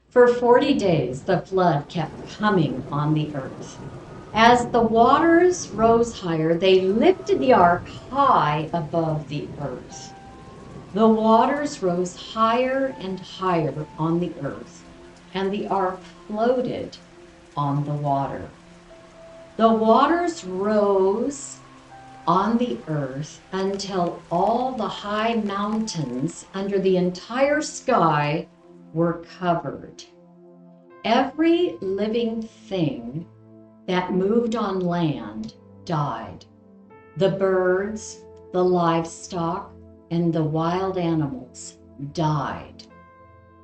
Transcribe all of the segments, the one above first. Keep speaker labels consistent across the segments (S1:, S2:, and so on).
S1: For 40 days, the flood kept coming on the earth. As the waters rose higher, they lifted the ark high above the earth. The waters rose higher and higher on the earth, and the ark floated on the water. The waters rose on the earth until all the high mountains under the entire sky were covered. Every living thing that moved on land died. The birds, the livestock, and the wild animals died.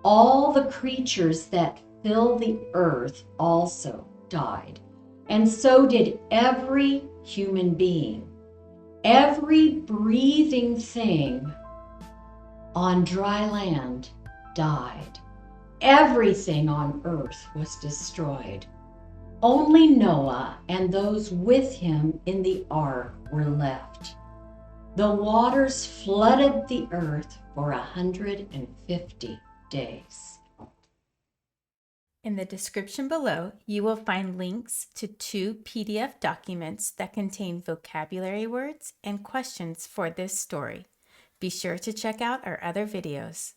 S1: All the creatures that fill the earth also died. And so did every human being. Every breathing thing on dry land died. Everything on earth was destroyed. Only Noah and those with him in the ark were left. The waters flooded the earth for 150 days.
S2: In the description below, you will find links to 2 PDF documents that contain vocabulary words and questions for this story. Be sure to check out our other videos.